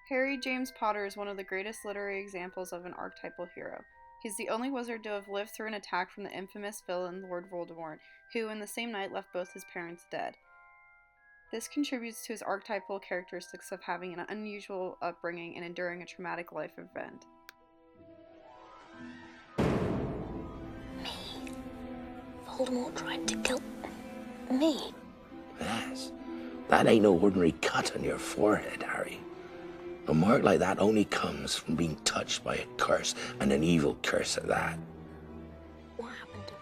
Harry James Potter is one of the greatest literary examples of an archetypal hero. He's the only wizard to have lived through an attack from the infamous villain Lord Voldemort, who in the same night left both his parents dead. This contributes to his archetypal characteristics of having an unusual upbringing and enduring a traumatic life event. Me? Voldemort tried to kill me? Yes. That ain't no ordinary cut on your forehead, Harry. A mark like that only comes from being touched by a curse, and an evil curse at that. What happened to him?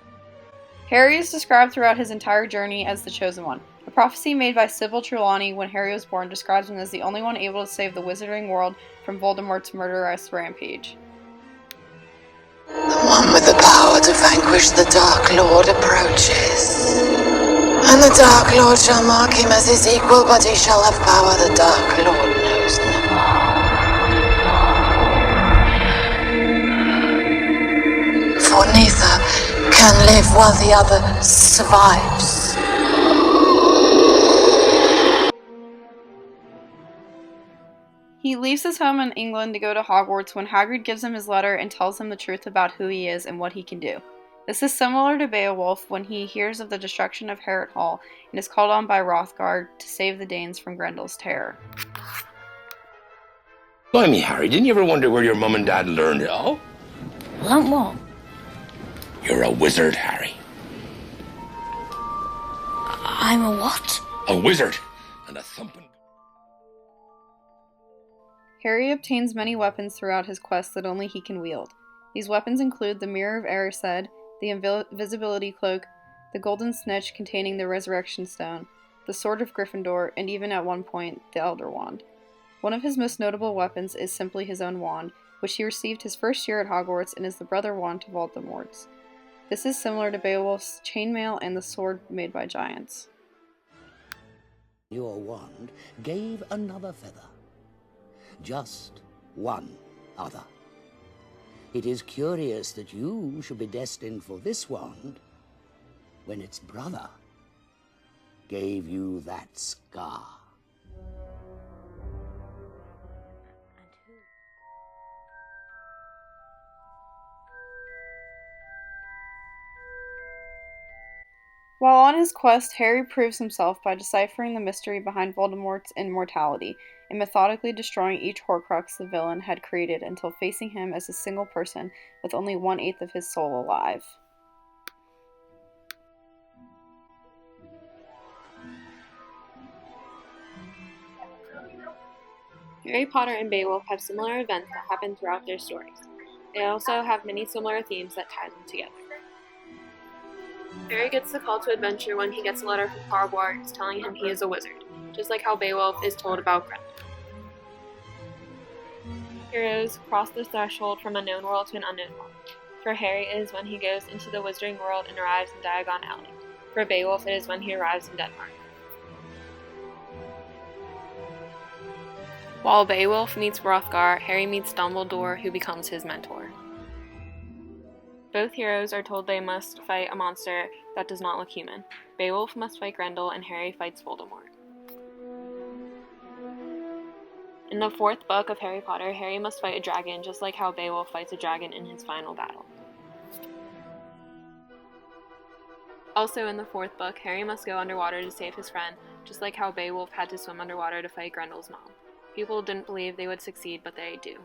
Harry is described throughout his entire journey as the Chosen One. A prophecy made by Sybil Trelawney when Harry was born describes him as the only one able to save the wizarding world from Voldemort's murderous rampage. The one with the power to vanquish the Dark Lord approaches. And the Dark Lord shall mark him as his equal, but he shall have power the Dark Lord knows not. For neither can live while the other survives. He leaves his home in England to go to Hogwarts when Hagrid gives him his letter and tells him the truth about who he is and what he can do. This is similar to Beowulf when he hears of the destruction of Harrenhal and is called on by Hrothgar to save the Danes from Grendel's terror. Blimey, Harry, didn't you ever wonder where your mum and dad learned it all? Learned what? You're a wizard, Harry. I'm a what? A wizard. And a thumping... Harry obtains many weapons throughout his quest that only he can wield. These weapons include the Mirror of Erised, the Invisibility Cloak, the Golden Snitch containing the Resurrection Stone, the Sword of Gryffindor, and even at one point, the Elder Wand. One of his most notable weapons is simply his own wand, which he received his first year at Hogwarts and is the brother wand to Voldemort's. This is similar to Beowulf's chainmail and the sword made by giants. Your wand gave another feather. Just one other. It is curious that you should be destined for this wand when its brother gave you that scar. While on his quest, Harry proves himself by deciphering the mystery behind Voldemort's immortality and methodically destroying each Horcrux the villain had created until facing him as a single person with only 1/8 of his soul alive. Harry Potter and Beowulf have similar events that happen throughout their stories. They also have many similar themes that tie them together. Harry gets the call to adventure when he gets a letter from Hogwarts telling him he is a wizard, just like how Beowulf is told about Grendel. Heroes cross the threshold from a known world to an unknown world. For Harry, it is when he goes into the wizarding world and arrives in Diagon Alley. For Beowulf, it is when he arrives in Denmark. While Beowulf meets Hrothgar, Harry meets Dumbledore, who becomes his mentor. Both heroes are told they must fight a monster that does not look human. Beowulf must fight Grendel, and Harry fights Voldemort. In the fourth book of Harry Potter, Harry must fight a dragon, just like how Beowulf fights a dragon in his final battle. Also in the fourth book, Harry must go underwater to save his friend, just like how Beowulf had to swim underwater to fight Grendel's mom. People didn't believe they would succeed, but they do.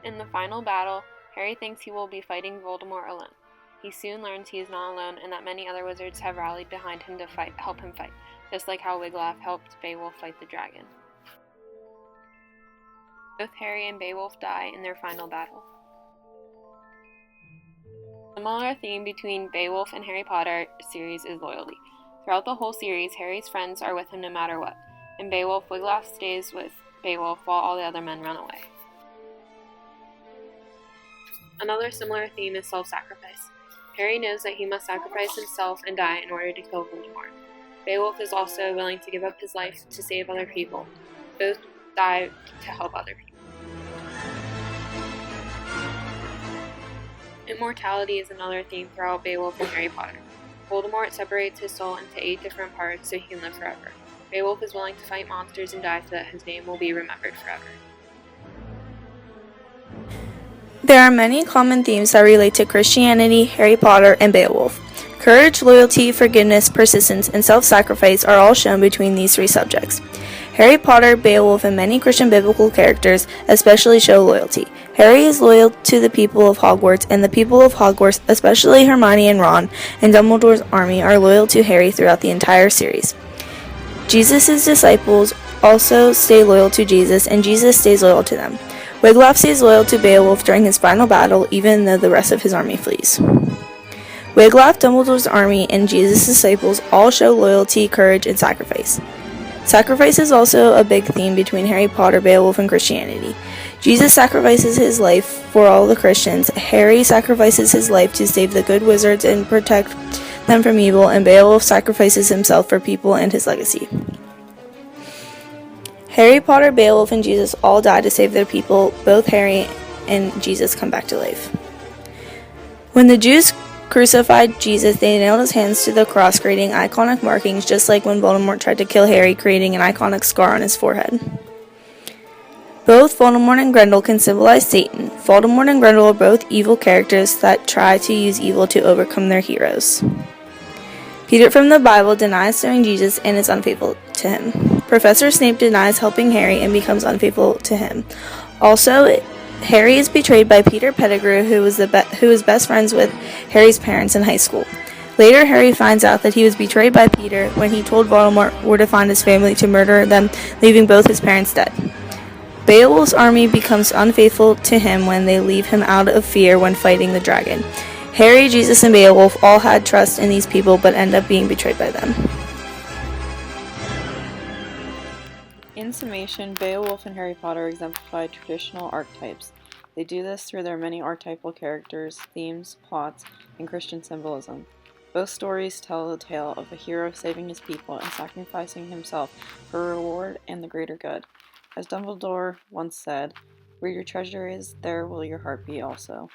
In the final battle, Harry thinks he will be fighting Voldemort alone. He soon learns he is not alone and that many other wizards have rallied behind him to help him fight, just like how Wiglaf helped Beowulf fight the dragon. Both Harry and Beowulf die in their final battle. A similar theme between Beowulf and Harry Potter series is loyalty. Throughout the whole series, Harry's friends are with him no matter what. In Beowulf, Wiglaf stays with Beowulf while all the other men run away. Another similar theme is self-sacrifice. Harry knows that he must sacrifice himself and die in order to kill Voldemort. Beowulf is also willing to give up his life to save other people. Both die to help other people. Immortality is another theme throughout Beowulf and Harry Potter. Voldemort separates his soul into 8 different parts so he can live forever. Beowulf is willing to fight monsters and die so that his name will be remembered forever. There are many common themes that relate to Christianity, Harry Potter, and Beowulf. Courage, loyalty, forgiveness, persistence, and self-sacrifice are all shown between these three subjects. Harry Potter, Beowulf, and many Christian biblical characters especially show loyalty. Harry is loyal to the people of Hogwarts, and the people of Hogwarts, especially Hermione and Ron, and Dumbledore's army, are loyal to Harry throughout the entire series. Jesus' disciples also stay loyal to Jesus, and Jesus stays loyal to them. Wiglaf stays loyal to Beowulf during his final battle, even though the rest of his army flees. Wiglaf, Dumbledore's army, and Jesus' disciples all show loyalty, courage, and sacrifice. Sacrifice is also a big theme between Harry Potter, Beowulf, and Christianity. Jesus sacrifices his life for all the Christians, Harry sacrifices his life to save the good wizards and protect them from evil, and Beowulf sacrifices himself for people and his legacy. Harry Potter, Beowulf, and Jesus all die to save their people. Both Harry and Jesus come back to life. When the Jews crucified Jesus, they nailed his hands to the cross, creating iconic markings, just like when Voldemort tried to kill Harry, creating an iconic scar on his forehead. Both Voldemort and Grendel can symbolize Satan. Voldemort and Grendel are both evil characters that try to use evil to overcome their heroes. Peter from the Bible denies knowing Jesus and is unfaithful to him. Professor Snape denies helping Harry and becomes unfaithful to him. Also, Harry is betrayed by Peter Pettigrew, who was best friends with Harry's parents in high school. Later, Harry finds out that he was betrayed by Peter when he told Voldemort where to find his family to murder them, leaving both his parents dead. Beowulf's army becomes unfaithful to him when they leave him out of fear when fighting the dragon. Harry, Jesus, and Beowulf all had trust in these people but end up being betrayed by them. In summation, Beowulf and Harry Potter exemplify traditional archetypes. They do this through their many archetypal characters, themes, plots, and Christian symbolism. Both stories tell the tale of a hero saving his people and sacrificing himself for reward and the greater good. As Dumbledore once said, "Where your treasure is, there will your heart be also."